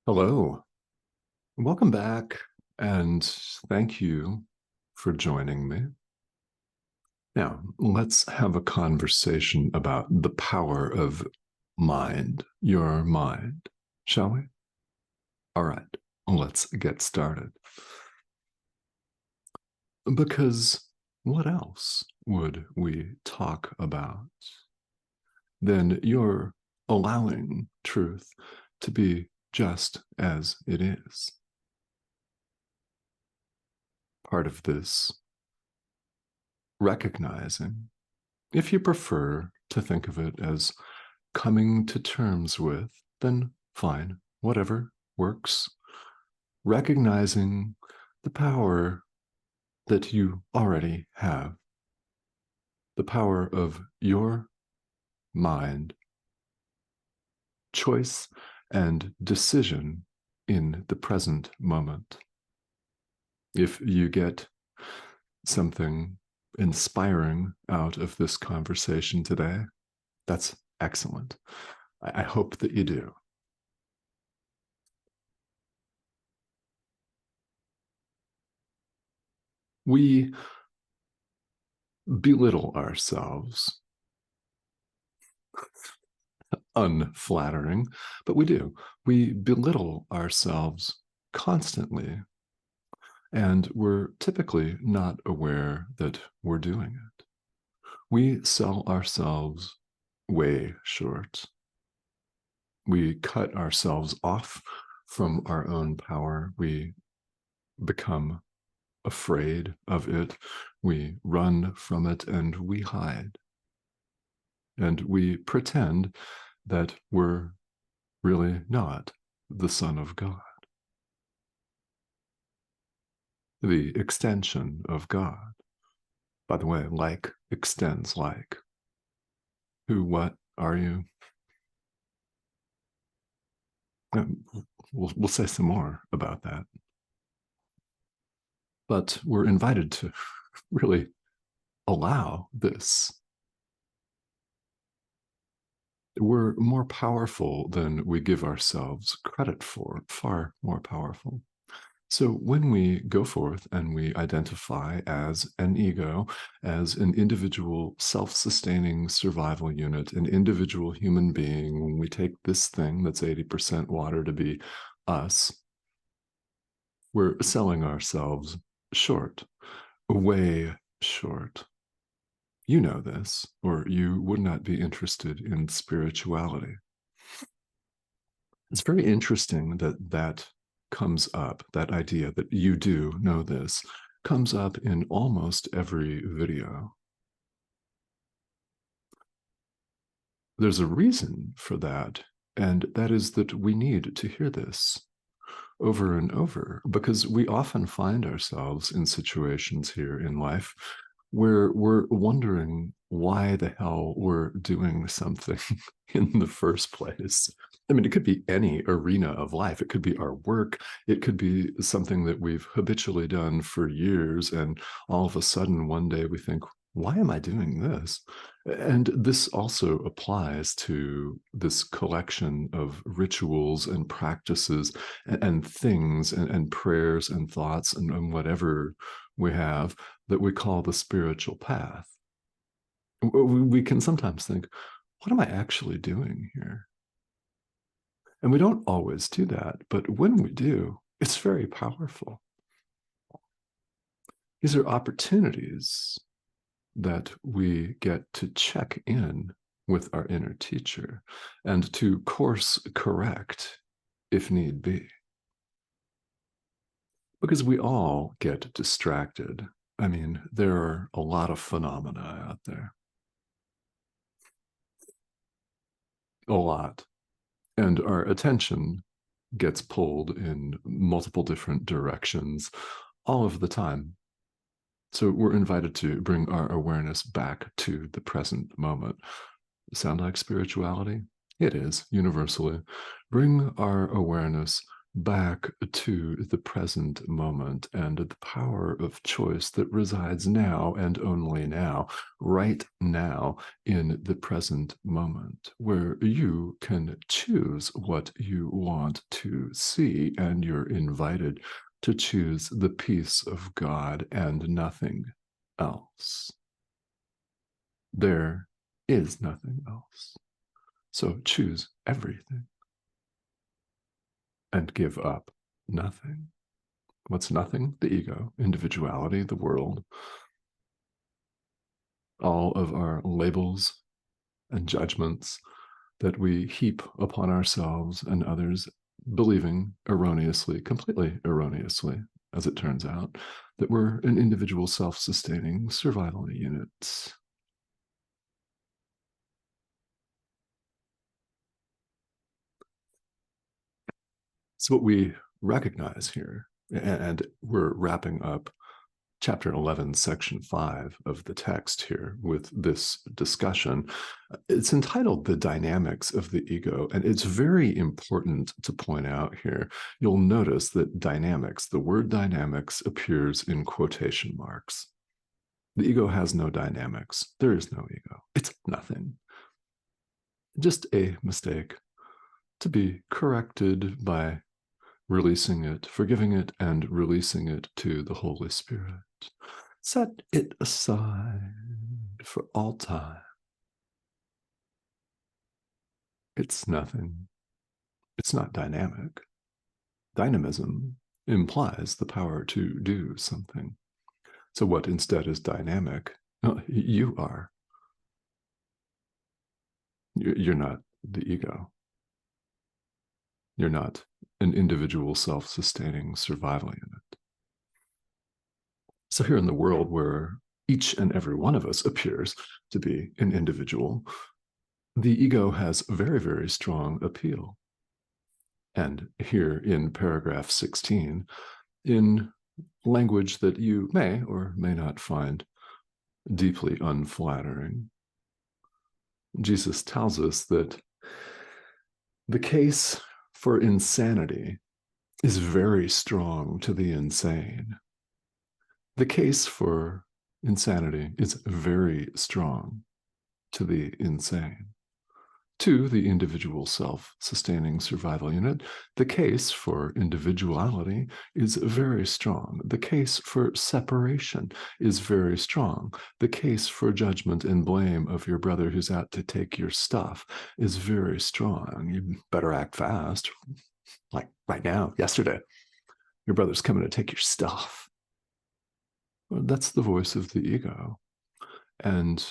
Hello, welcome back, and thank you for joining me. Now, let's have a conversation about the power of mind, your mind, shall we? All right, let's get started. Because what else would we talk about than your allowing truth to be just as it is? Part of this recognizing, if you prefer to think of it as coming to terms with, then fine, whatever works. Recognizing the power that you already have, the power of your mind, choice, and decision in the present moment. If you get something inspiring out of this conversation today, that's excellent. I hope that you do. We belittle ourselves. Unflattering, but we do. We belittle ourselves constantly, and we're typically not aware that we're doing it. We sell ourselves way short. We cut ourselves off from our own power. We become afraid of it. We run from it and we hide. And we pretend that we're really not the Son of God, the extension of God. By the way, like extends like. Who, what are you? We'll say some more about that. But we're invited to really allow this. We're more powerful than we give ourselves credit for, far more powerful. So when we go forth and we identify as an ego, as an individual self-sustaining survival unit, an individual human being, when we take this thing that's 80% water to be us, we're selling ourselves short, way short. You know this, or you would not be interested in spirituality. It's very interesting that that comes up, that idea that you do know this, comes up in almost every video. There's a reason for that, and that is that we need to hear this over and over, because we often find ourselves in situations here in life where we're wondering why the hell we're doing something in the first place. I mean, it could be any arena of life. It could be our work. It could be something that we've habitually done for years. And all of a sudden, one day we think, why am I doing this? And this also applies to this collection of rituals and practices and things and prayers and thoughts and whatever we have that we call the spiritual path. We can sometimes think, what am I actually doing here? And we don't always do that, but when we do, it's very powerful. These are opportunities that we get to check in with our inner teacher and to course correct if need be. Because we all get distracted. I mean, there are a lot of phenomena out there. A lot. And our attention gets pulled in multiple different directions all of the time. So we're invited to bring our awareness back to the present moment. Sound like spirituality? It is, universally. Bring our awareness back to the present moment and the power of choice that resides now and only now, right now in the present moment, where you can choose what you want to see, and you're invited to choose the peace of God and nothing else. There is nothing else. So choose everything and give up nothing. What's nothing? The ego, individuality, the world, all of our labels and judgments that we heap upon ourselves and others, believing erroneously, completely erroneously, as it turns out, that we're an individual self-sustaining survival unit. So what we recognize here, and we're wrapping up chapter 11, section 5 of the text here with this discussion. It's entitled The Dynamics of the Ego, and it's very important to point out here. You'll notice that dynamics, the word dynamics, appears in quotation marks. The ego has no dynamics. There is no ego. It's nothing. Just a mistake to be corrected by releasing it, forgiving it, and releasing it to the Holy Spirit. Set it aside for all time. It's nothing. It's not dynamic. Dynamism implies the power to do something. So what instead is dynamic? Oh, you are. You're not the ego. You're not an individual self-sustaining survival unit. So here in the world where each and every one of us appears to be an individual, the ego has very, very strong appeal. And here in paragraph 16, in language that you may or may not find deeply unflattering, Jesus tells us that the case for insanity is very strong to the insane. The case for insanity is very strong to the insane. To the individual self-sustaining survival unit, the case for individuality is very strong. The case for separation is very strong. The case for judgment and blame of your brother who's out to take your stuff is very strong. You better act fast. Like right now, yesterday, your brother's coming to take your stuff. Well, that's the voice of the ego. And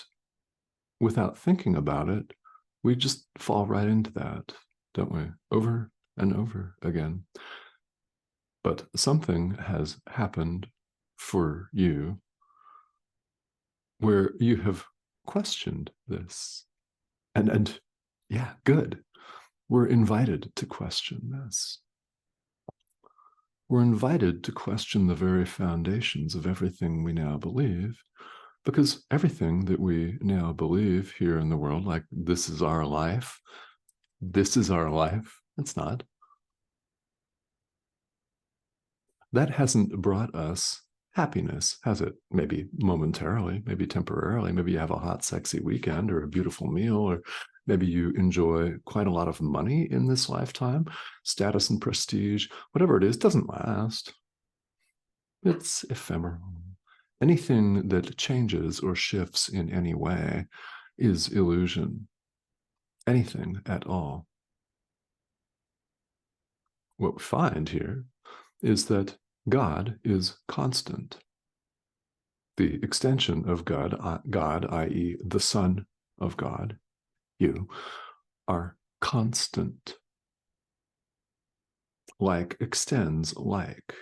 without thinking about it, we just fall right into that, don't we? Over and over again. But something has happened for you where you have questioned this. And yeah, good. We're invited to question this. We're invited to question the very foundations of everything we now believe, because everything that we now believe here in the world, like this is our life, it's not. That hasn't brought us happiness, has it? Maybe momentarily, maybe temporarily. Maybe you have a hot, sexy weekend or a beautiful meal, or maybe you enjoy quite a lot of money in this lifetime, status and prestige, whatever it is, doesn't last. It's ephemeral. Anything that changes or shifts in any way is illusion. Anything at all. What we find here is that God is constant. The extension of God, i.e., the Son of God, you, are constant. Like extends like.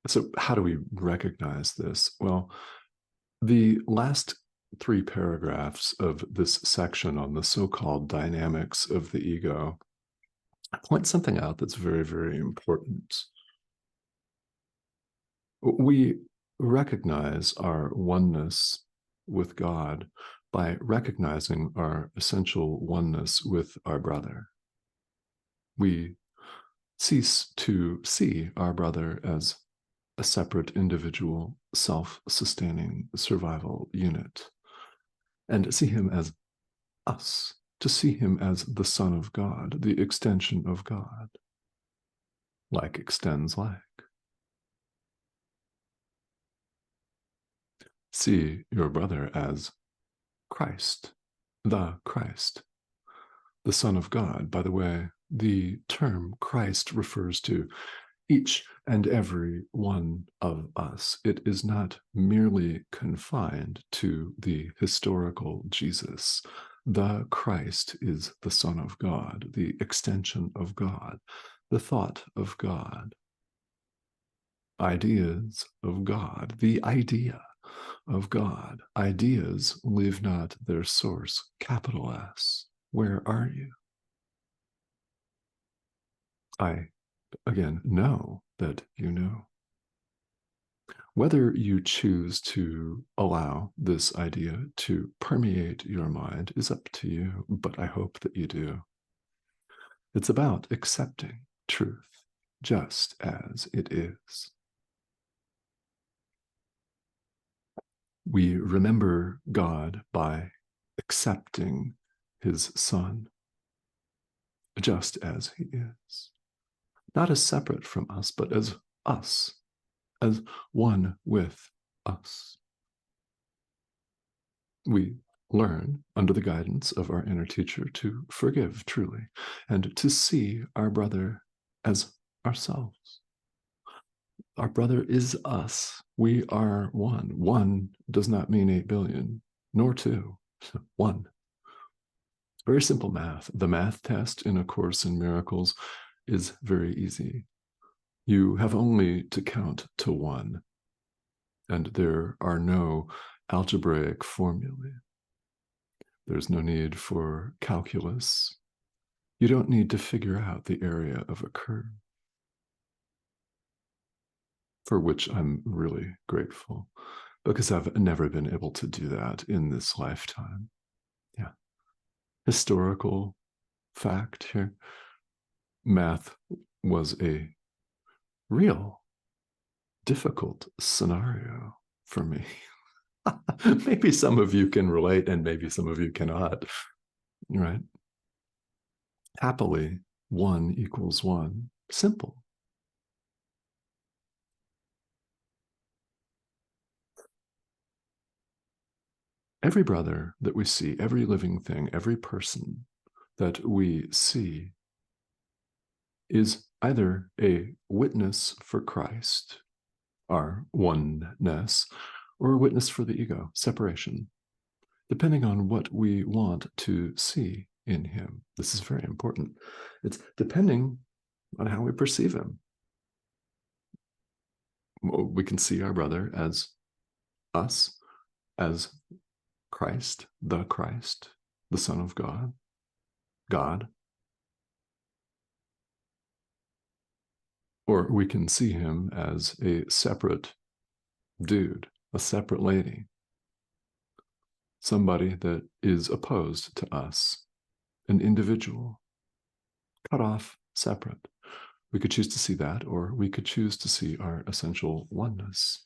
So how do we recognize this? Well, the last 3 paragraphs of this section on the so-called dynamics of the ego point something out that's very, very important. We recognize our oneness with God by recognizing our essential oneness with our brother. We cease to see our brother as a separate individual, self-sustaining survival unit, and see him as us, to see him as the Son of God, the extension of God. Like extends like. See your brother as Christ, the Son of God. By the way, the term Christ refers to each and every one of us. It is not merely confined to the historical Jesus. The Christ is the Son of God, the extension of God, the thought of God, ideas of God, the idea of God. Ideas leave not their source, capital S. Where are you? I, again, know that you know. Whether you choose to allow this idea to permeate your mind is up to you, but I hope that you do. It's about accepting truth just as it is. We remember God by accepting his Son just as he is, not as separate from us, but as us, as one with us. We learn, under the guidance of our inner teacher, to forgive truly and to see our brother as ourselves. Our brother is us. We are one. One does not mean 8 billion, nor two. One. Very simple math. The math test in A Course in Miracles is very easy. You have only to count to 1, and there are no algebraic formulae. There's no need for calculus. You don't need to figure out the area of a curve, for which I'm really grateful, because I've never been able to do that in this lifetime. Yeah. Historical fact here. Math was a real difficult scenario for me. Maybe some of you can relate and maybe some of you cannot, right? Happily, 1 equals 1. Simple. Every brother that we see, every living thing, every person that we see is either a witness for Christ, our oneness, or a witness for the ego, separation, depending on what we want to see in him. This is very important. It's depending on how we perceive him. We can see our brother as us, as Christ, the Son of God, God. Or we can see him as a separate dude, a separate lady, somebody that is opposed to us, an individual, cut off, separate. We could choose to see that, or we could choose to see our essential oneness.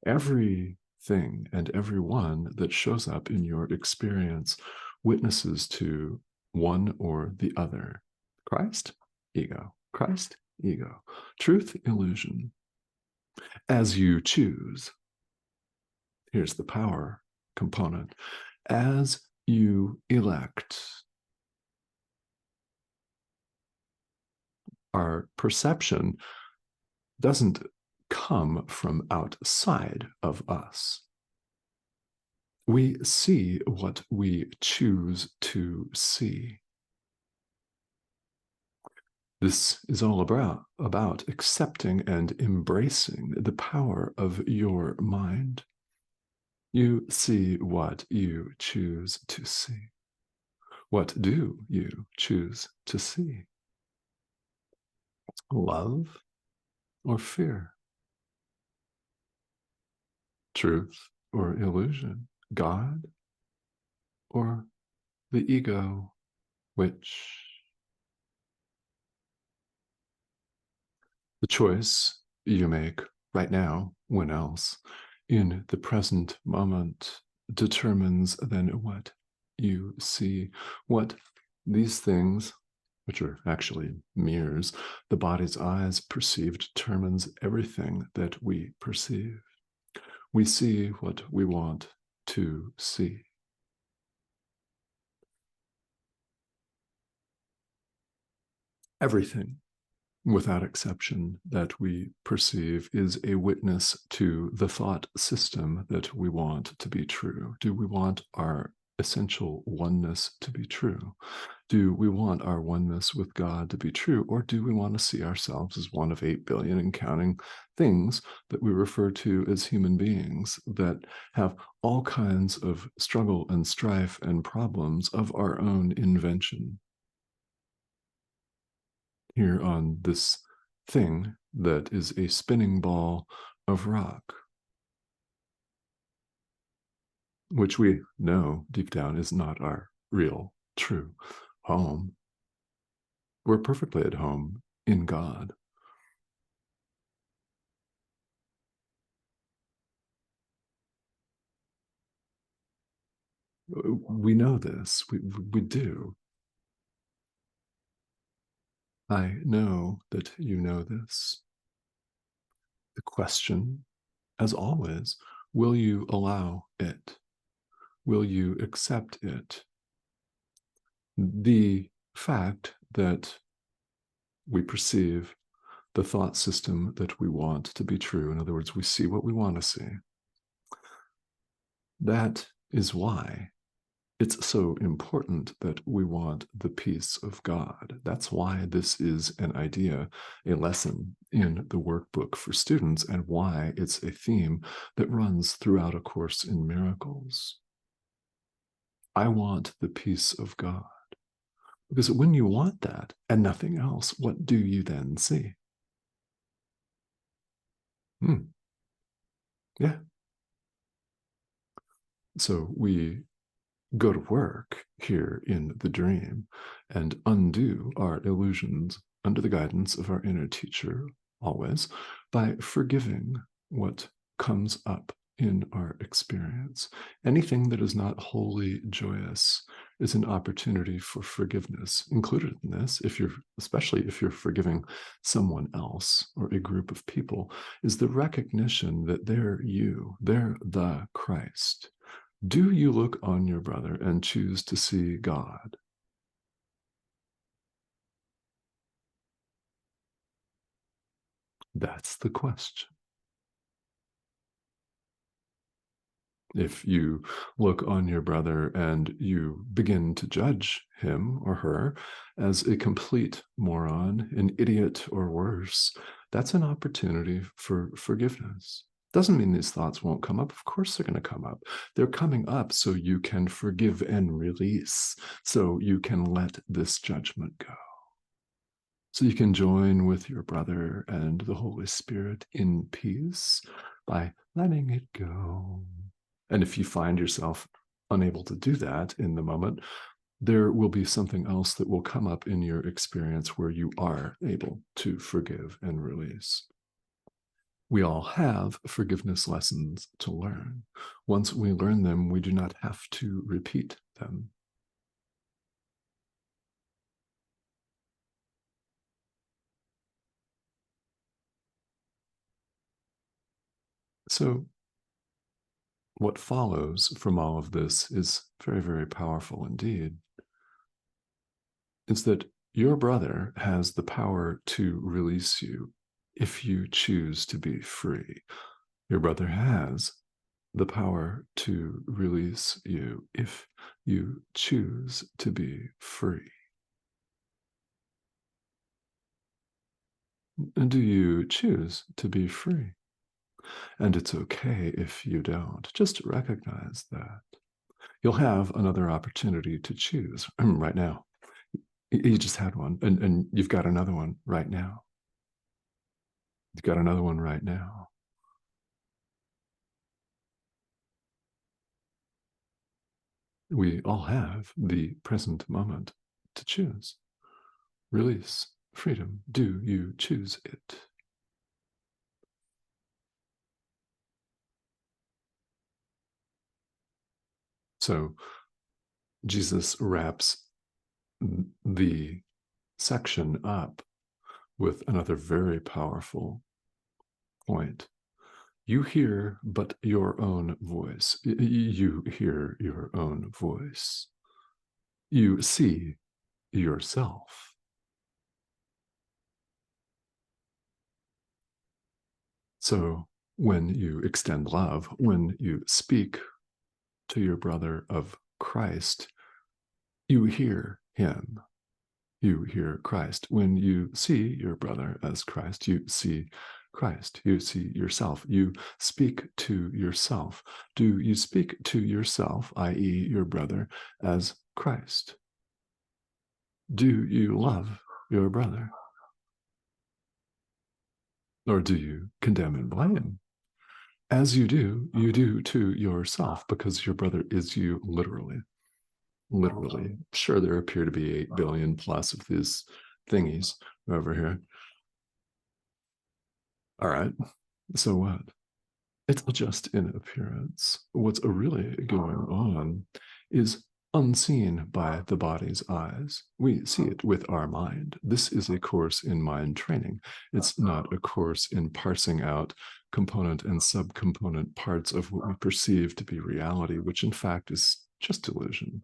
Everything and everyone that shows up in your experience witnesses to one or the other. Christ, ego. Christ, ego. Truth, illusion. As you choose. Here's the power component. As you elect. Our perception doesn't come from outside of us. We see what we choose to see. This is all about accepting and embracing the power of your mind. You see what you choose to see. What do you choose to see? Love or fear? Truth or illusion? God or the ego, which the choice you make right now, when else, in the present moment, determines then what you see, what these things, which are actually mirrors, the body's eyes perceive, determines everything that we perceive. We see what we want to see. Everything, without exception, that we perceive is a witness to the thought system that we want to be true. Do we want our essential oneness to be true? Do we want our oneness with God to be true, or do we want to see ourselves as one of 8 billion and counting things that we refer to as human beings that have all kinds of struggle and strife and problems of our own invention here on this thing that is a spinning ball of rock, which we know deep down is not our real, true home? We're perfectly at home in God. We know this. We do. I know that you know this. The question, as always, will you allow it? Will you accept it? The fact that we perceive the thought system that we want to be true, in other words, we see what we want to see, that is why it's so important that we want the peace of God. That's why this is an idea, a lesson in the workbook for students, and why it's a theme that runs throughout A Course in Miracles. I want the peace of God. Because when you want that and nothing else, what do you then see? Yeah. So we go to work here in the dream and undo our illusions under the guidance of our inner teacher, always, by forgiving what comes up in our experience. Anything that is not wholly joyous is an opportunity for forgiveness. Included in this, especially if you're forgiving someone else or a group of people, is the recognition that they're you, they're the Christ. Do you look on your brother and choose to see God? That's the question. If you look on your brother and you begin to judge him or her as a complete moron, an idiot, or worse, that's an opportunity for forgiveness. Doesn't mean these thoughts won't come up. Of course, they're going to come up. They're coming up so you can forgive and release, so you can let this judgment go. So you can join with your brother and the Holy Spirit in peace by letting it go. And if you find yourself unable to do that in the moment, there will be something else that will come up in your experience where you are able to forgive and release. We all have forgiveness lessons to learn. Once we learn them, we do not have to repeat them. So what follows from all of this is very, very powerful indeed. It's that your brother has the power to release you if you choose to be free. Your brother has the power to release you if you choose to be free. And do you choose to be free? And it's okay if you don't. Just recognize that. You'll have another opportunity to choose right now. You just had one, and you've got another one right now. You've got another one right now. We all have the present moment to choose. Release, freedom. Do you choose it? So Jesus wraps the section up with another very powerful point. You hear but your own voice. You hear your own voice. You see yourself. So when you extend love, when you speak to your brother of Christ, you hear him. You hear Christ. When you see your brother as Christ, you see Christ. You see yourself. You speak to yourself. Do you speak to yourself, i.e., your brother, as Christ? Do you love your brother? Or do you condemn and blame? As you do to yourself, because your brother is you literally. Literally. Sure, there appear to be 8 billion plus of these thingies over here. All right. So what? It's just in appearance. What's really going on is unseen by the body's eyes. We see it with our mind. This is a course in mind training. It's not a course in parsing out component and subcomponent parts of what we perceive to be reality, which in fact is just illusion.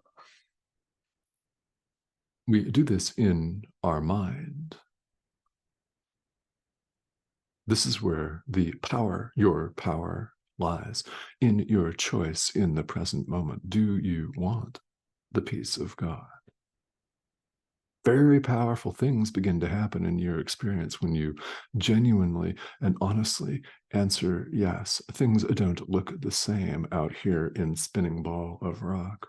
We do this in our mind. This is where the power, your power, lies in your choice in the present moment. Do you want the peace of God? Very powerful things begin to happen in your experience when you genuinely and honestly answer yes. Things don't look the same out here in spinning ball of rock.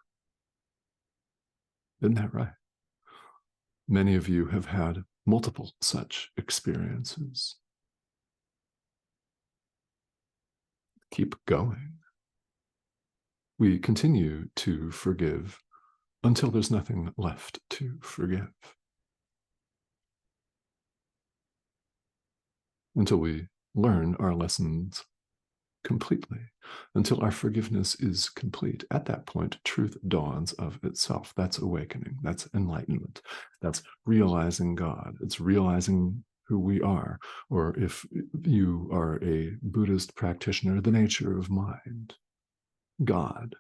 Isn't that right? Many of you have had multiple such experiences. Keep going. We continue to forgive until there's nothing left to forgive. Until we learn our lessons completely, until our forgiveness is complete. At that point, truth dawns of itself. That's awakening. That's enlightenment. That's realizing God. It's realizing who we are, or if you are a Buddhist practitioner, the nature of mind, God.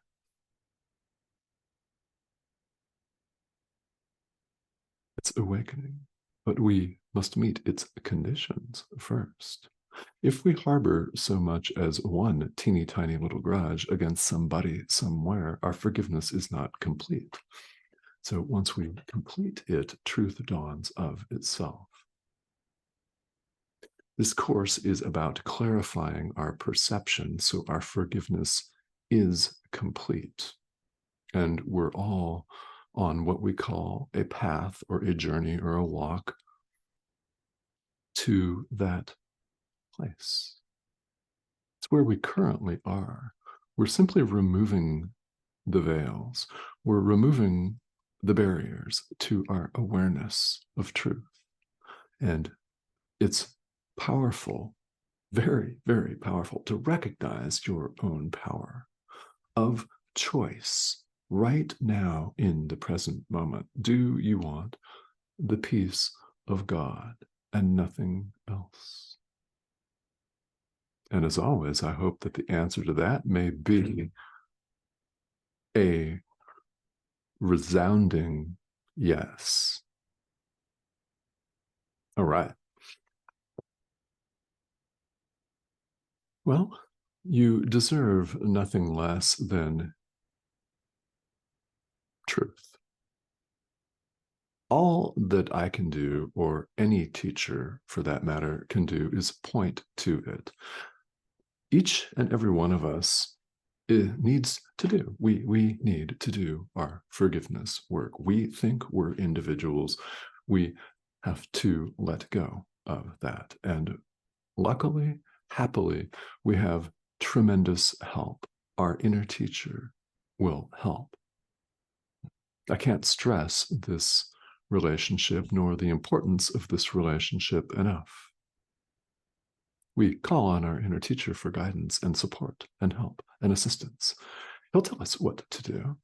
It's awakening, but we must meet its conditions first. If we harbor so much as one teeny tiny little grudge against somebody somewhere, our forgiveness is not complete. So once we complete it, truth dawns of itself. This course is about clarifying our perception so our forgiveness is complete. And we're all on what we call a path or a journey or a walk to that place. It's where we currently are. We're simply removing the veils. We're removing the barriers to our awareness of truth. And it's powerful, very, very powerful to recognize your own power of choice right now in the present moment. Do you want the peace of God and nothing else? And as always, I hope that the answer to that may be a resounding yes. All right. Well, you deserve nothing less than truth. All that I can do, or any teacher for that matter, can do is point to it. Each and every one of us needs to do. We need to do our forgiveness work. We think we're individuals. We have to let go of that. And luckily, happily, we have tremendous help. Our inner teacher will help. I can't stress this relationship nor the importance of this relationship enough. We call on our inner teacher for guidance and support and help and assistance. He'll tell us what to do.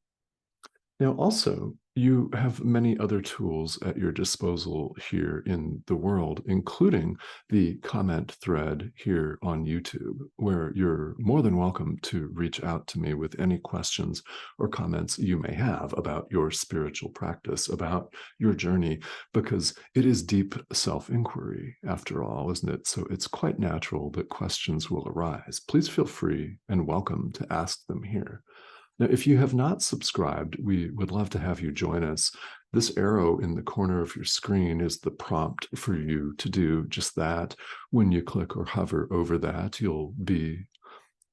Now, also, you have many other tools at your disposal here in the world, including the comment thread here on YouTube, where you're more than welcome to reach out to me with any questions or comments you may have about your spiritual practice, about your journey, because it is deep self-inquiry, after all, isn't it? So it's quite natural that questions will arise. Please feel free and welcome to ask them here. Now, if you have not subscribed, we would love to have you join us. This arrow in the corner of your screen is the prompt for you to do just that. When you click or hover over that, you'll be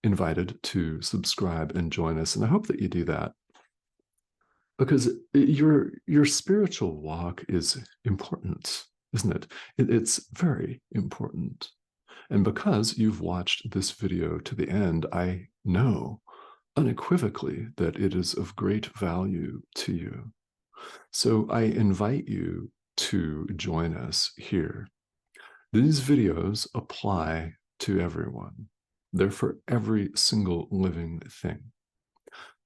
invited to subscribe and join us. And I hope that you do that, because your spiritual walk is important, isn't it? It's very important. And because you've watched this video to the end, I know unequivocally that it is of great value to you. So I invite you to join us here. These videos apply to everyone. They're for every single living thing.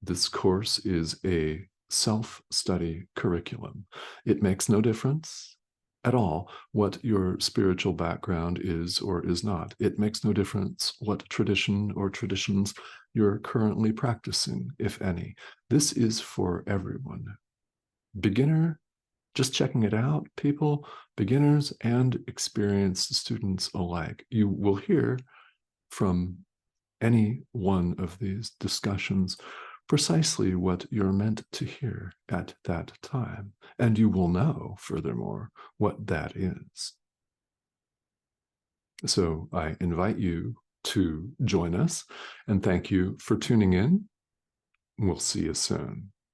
This course is a self-study curriculum. It makes no difference at all what your spiritual background is or is not. It makes no difference what tradition or traditions you're currently practicing, if any. This is for everyone. Beginner, just checking it out, people, beginners and experienced students alike. You will hear from any one of these discussions precisely what you're meant to hear at that time. And you will know, furthermore, what that is. So I invite you to join us, and thank you for tuning in. We'll see you soon.